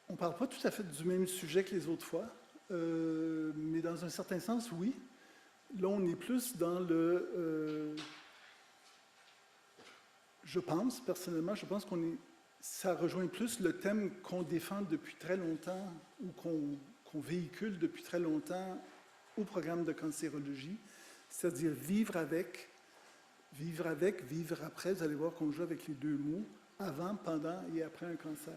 On ne parle pas tout à fait du même sujet que les autres fois, mais dans un certain sens, oui. Là, on est plus dans je pense, personnellement, je pense ça rejoint plus le thème qu'on défend depuis très longtemps ou qu'on véhicule depuis très longtemps au programme de cancérologie, c'est-à-dire vivre après. Vous allez voir qu'on joue avec les deux mots, avant, pendant et après un cancer.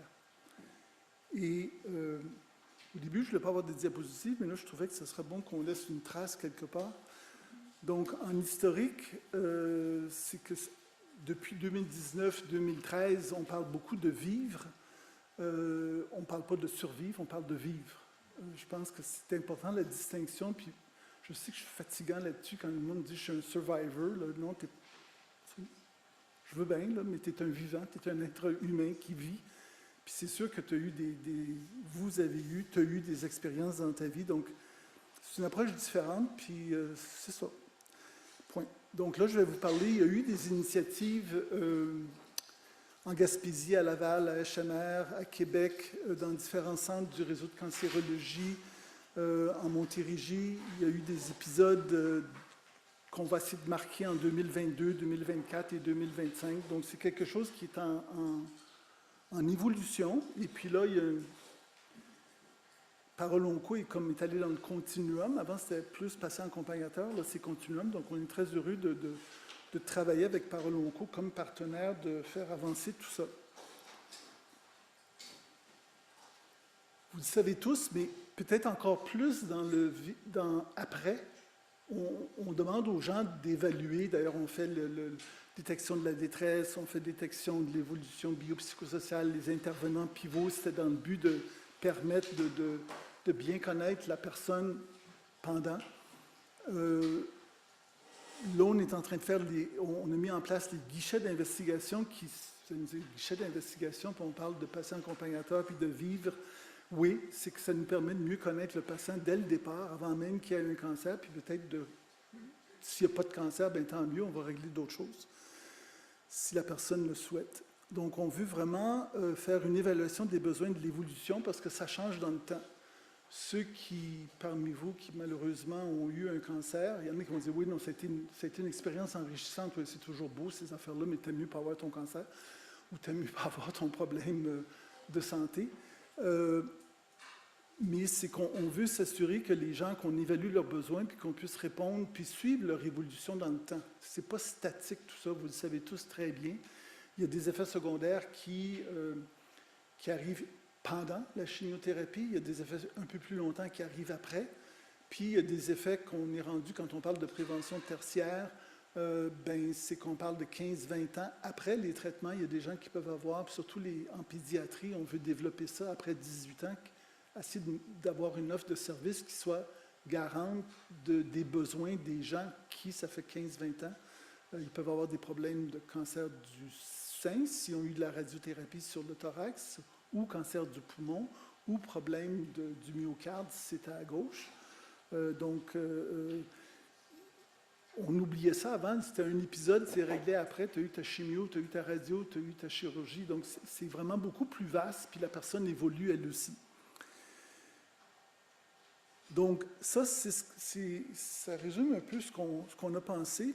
Et au début, je ne voulais pas avoir des diapositives, mais là, je trouvais que ce serait bon qu'on laisse une trace quelque part. Donc, en historique, c'est que depuis 2019-2013, on parle beaucoup de vivre. On ne parle pas de survivre, on parle de vivre. Je pense que c'est important la distinction, puis je sais que je suis fatigant là-dessus quand le monde dit « je suis un survivor ». Là, non, je veux bien, là, mais tu es un vivant, tu es un être humain qui vit. Puis c'est sûr que tu as eu tu as eu des expériences dans ta vie, donc c'est une approche différente, puis c'est ça. Point. Donc là, je vais vous parler, il y a eu des initiatives en Gaspésie, à Laval, à HMR, à Québec, dans différents centres du réseau de cancérologie, en Montérégie. Il y a eu des épisodes qu'on va essayer de marquer en 2022, 2024 et 2025. Donc c'est quelque chose qui est en évolution. Et puis là, il y a Parole Onco est allé dans le continuum. Avant, c'était plus patient accompagnateur. Là, c'est continuum. Donc, on est très heureux de travailler avec Parole Onco comme partenaire, de faire avancer tout ça. Vous le savez tous, mais peut-être encore plus après, on demande aux gens d'évaluer. D'ailleurs, on fait détection de la détresse, on fait détection de l'évolution biopsychosociale, les intervenants pivots, c'était dans le but de permettre de bien connaître la personne pendant. Là, on est en train de faire, on a mis en place les guichets d'investigation, guichets d'investigation, puis on parle de patient accompagnateur, puis de vivre. Oui, c'est que ça nous permet de mieux connaître le patient dès le départ, avant même qu'il y ait un cancer, puis peut-être s'il n'y a pas de cancer, bien tant mieux, on va régler d'autres choses, si la personne le souhaite. Donc, on veut vraiment faire une évaluation des besoins de l'évolution parce que ça change dans le temps. Ceux parmi vous qui malheureusement ont eu un cancer, il y en a qui vont dire oui, non, ça a été une expérience enrichissante, oui, c'est toujours beau ces affaires-là, mais t'aimes mieux pas avoir ton cancer ou t'aimes mieux pas avoir ton problème de santé. Mais c'est qu'on veut s'assurer que les gens, qu'on évalue leurs besoins, puis qu'on puisse répondre, puis suivre leur évolution dans le temps. C'est pas statique tout ça, vous le savez tous très bien. Il y a des effets secondaires qui arrivent pendant la chimiothérapie, il y a des effets un peu plus longtemps qui arrivent après, puis il y a des effets qu'on est rendu quand on parle de prévention tertiaire, c'est qu'on parle de 15-20 ans après les traitements. Il y a des gens qui peuvent avoir, puis surtout en pédiatrie, on veut développer ça après 18 ans, essayer d'avoir une offre de service qui soit garante des besoins des gens qui, ça fait 15-20 ans, ils peuvent avoir des problèmes de cancer du sein s'ils ont eu de la radiothérapie sur le thorax, ou cancer du poumon, ou problème du myocarde si c'était à gauche. On oubliait ça avant, c'était un épisode, c'est réglé après, tu as eu ta chimio, tu as eu ta radio, tu as eu ta chirurgie, donc c'est vraiment beaucoup plus vaste, puis la personne évolue elle aussi. Donc ça, ça résume un peu ce qu'on a pensé.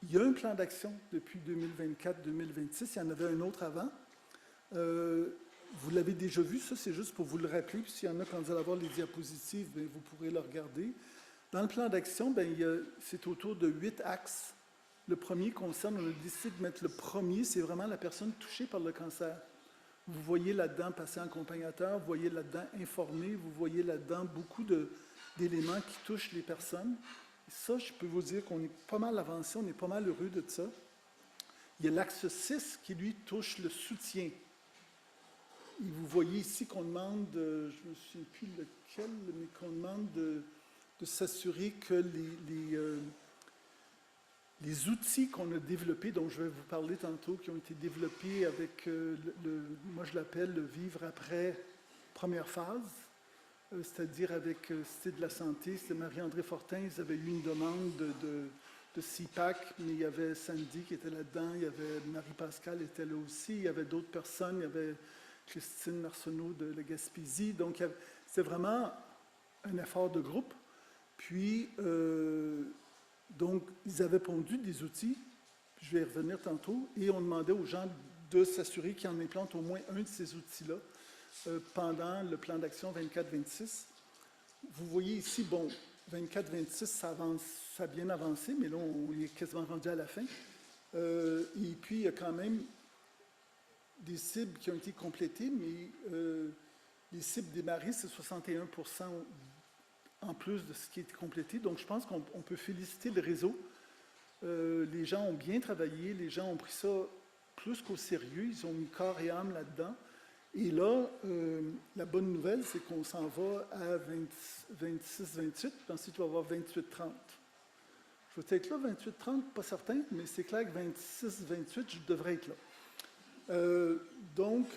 Il y a un plan d'action depuis 2024-2026, il y en avait un autre avant. Vous l'avez déjà vu, ça c'est juste pour vous le rappeler, puis s'il y en a quand vous allez avoir les diapositives, bien, vous pourrez le regarder. Dans le plan d'action, c'est autour de 8 axes. Le premier concerne, on a décidé de mettre le premier, c'est vraiment la personne touchée par le cancer. Vous voyez là-dedans patient accompagnateur, vous voyez là-dedans informé, vous voyez là-dedans beaucoup d'éléments qui touchent les personnes. Et ça, je peux vous dire qu'on est pas mal avancé, on est pas mal heureux de ça. Il y a l'axe 6 qui, lui, touche le soutien. Et vous voyez ici qu'on demande, je ne me souviens plus lequel, mais qu'on demande de s'assurer que les outils qu'on a développés, dont je vais vous parler tantôt, qui ont été développés avec, moi je l'appelle le vivre après première phase, c'est-à-dire avec Cité de la santé, c'était Marie-André Fortin, ils avaient eu une demande CIPAC, mais il y avait Sandy qui était là-dedans, il y avait Marie-Pascale était là aussi, il y avait d'autres personnes, il y avait Christine Arsenault de la Gaspésie. Donc, c'était vraiment un effort de groupe. Puis, donc, ils avaient pondu des outils, je vais y revenir tantôt, et on demandait aux gens de s'assurer qu'ils en implantent au moins un de ces outils-là pendant le plan d'action 24-26. Vous voyez ici, bon, 24-26, ça avance, ça a bien avancé, mais là, on est quasiment rendu à la fin. Et puis, il y a quand même des cibles qui ont été complétées, mais les cibles démarrées, c'est 61% en plus de ce qui a été complété. Donc, je pense qu'on peut féliciter le réseau. Les gens ont bien travaillé, les gens ont pris ça plus qu'au sérieux, ils ont mis corps et âme là-dedans. Et là, la bonne nouvelle, c'est qu'on s'en va à 26-28, puis ensuite, il va y avoir 28-30. Je vais être là, 28-30, pas certain, mais c'est clair que 26-28, je devrais être là. Donc,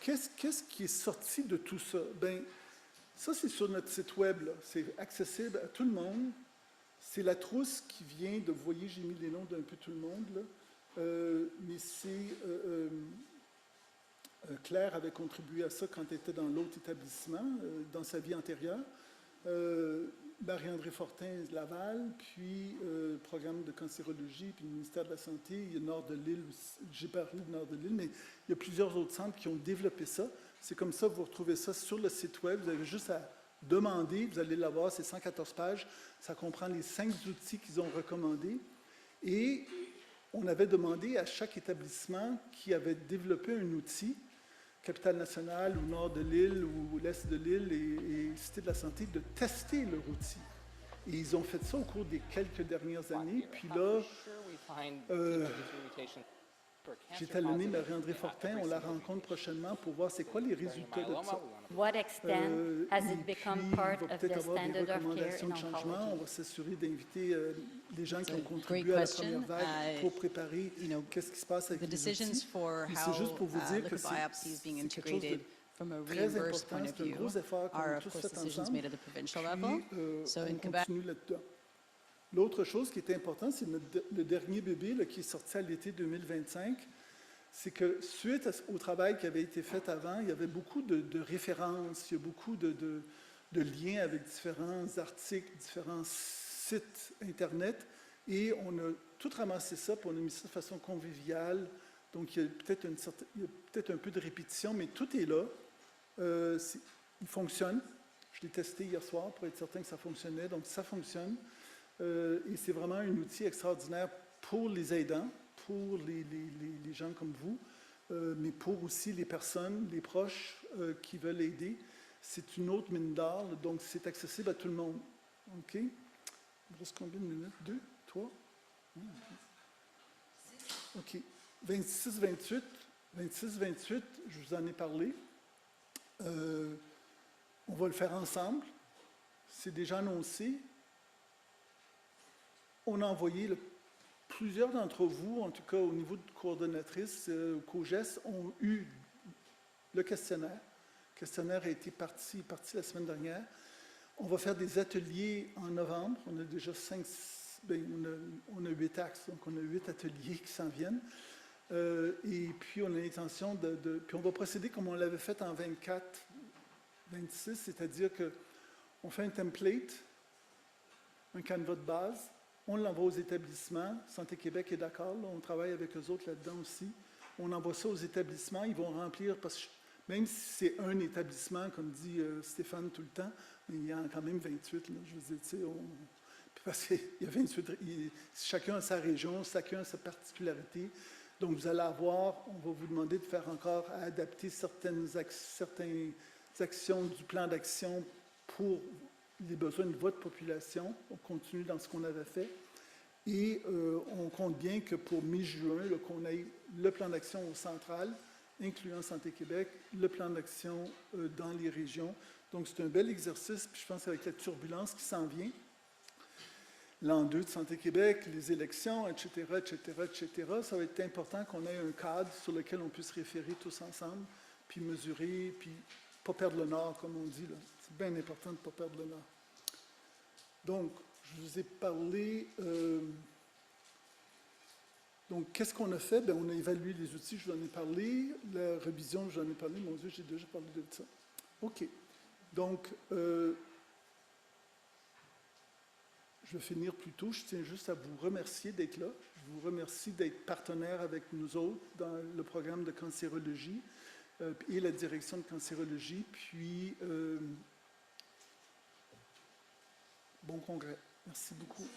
qu'est-ce qui est sorti de tout ça? Bien, ça, c'est sur notre site web, là. C'est accessible à tout le monde. C'est la trousse qui vient de, vous voyez, j'ai mis les noms d'un peu tout le monde, là. Mais c'est... Claire avait contribué à ça quand elle était dans l'autre établissement, dans sa vie antérieure. Marie-André Fortin, Laval, puis programme de cancérologie, puis le ministère de la Santé, il y a Nord de l'île, j'ai parlé de Nord de l'île, mais il y a plusieurs autres centres qui ont développé ça. C'est comme ça, vous retrouvez ça sur le site web, vous avez juste à demander, vous allez l'avoir, c'est 114 pages, ça comprend les 5 outils qu'ils ont recommandés. Et on avait demandé à chaque établissement qui avait développé un outil, Capitale-Nationale ou Nord de l'île ou l'Est de l'île et Cité de la Santé, de tester leur outil. Et ils ont fait ça au cours des quelques dernières années. Puis là, j'ai talonné Marie-André Fortin, on la rencontre prochainement pour voir c'est quoi les résultats de ça. What extent has it become part of the standard of care in changement. On oncology? va s'assurer d'inviter les gens qui ont contribué à la première vague pour préparer qu'est-ce qui se passe avec les outils. C'est juste pour vous dire que c'est quelque chose de from a très reimbursed important, point of c'est un view gros effort qu'on are a of tous course fait decisions ensemble. made at the provincial Puis, level. So in on Quebec, continue là-dedans. L'autre chose qui est importante, c'est le dernier bébé là, qui est sorti à l'été 2025, c'est que suite au travail qui avait été fait avant, il y avait beaucoup de références, il y a beaucoup de liens avec différents articles, différents sites Internet, et on a tout ramassé ça, puis on a mis ça de façon conviviale. Donc, il y a peut-être un peu de répétition, mais tout est là. Il fonctionne. Je l'ai testé hier soir pour être certain que ça fonctionnait. Donc, ça fonctionne. Et c'est vraiment un outil extraordinaire pour les aidants, pour les gens comme vous, mais pour aussi les personnes, les proches qui veulent aider. C'est une autre mine d'or, donc c'est accessible à tout le monde. OK? Il me reste combien de minutes? 2? 3? OK. 26-28. 26-28, je vous en ai parlé. On va le faire ensemble. C'est déjà annoncé. On a envoyé, plusieurs d'entre vous, en tout cas au niveau de coordonnatrice, COGES, ont eu le questionnaire. Le questionnaire a été parti la semaine dernière. On va faire des ateliers en novembre. On a déjà on a 8 axes, donc on a 8 ateliers qui s'en viennent. Et puis, on a l'intention puis on va procéder comme on l'avait fait en 24-26, c'est-à-dire qu'on fait un template, un canevas de base, on l'envoie aux établissements. Santé Québec est d'accord, on travaille avec eux autres là-dedans aussi. On envoie ça aux établissements, ils vont remplir, parce que même si c'est un établissement, comme dit Stéphane tout le temps, mais il y en a quand même 28, là, je veux dire, tu sais, parce qu'il y a 28, chacun a sa région, chacun a sa particularité. Donc, vous allez avoir, on va vous demander de faire encore, à adapter certaines actions du plan d'action pour les besoins de votre population. On continue dans ce qu'on avait fait. Et on compte bien que pour mi-juin, qu'on ait le plan d'action au central, incluant Santé Québec, le plan d'action dans les régions. Donc, c'est un bel exercice, puis je pense qu'avec la turbulence qui s'en vient, l'an 2 de Santé Québec, les élections, etc., ça va être important qu'on ait un cadre sur lequel on puisse référer tous ensemble, puis mesurer, puis pas perdre le nord, comme on dit, là. C'est bien important de ne pas perdre le nord. Donc, je vous ai parlé... donc, qu'est-ce qu'on a fait? Bien, on a évalué les outils, je vous en ai parlé. La révision, j'en ai parlé. Mon Dieu, j'ai déjà parlé de ça. OK. Donc, je vais finir plus tôt. Je tiens juste à vous remercier d'être là. Je vous remercie d'être partenaire avec nous autres dans le programme de cancérologie et la direction de cancérologie. Puis, bon congrès. Merci beaucoup.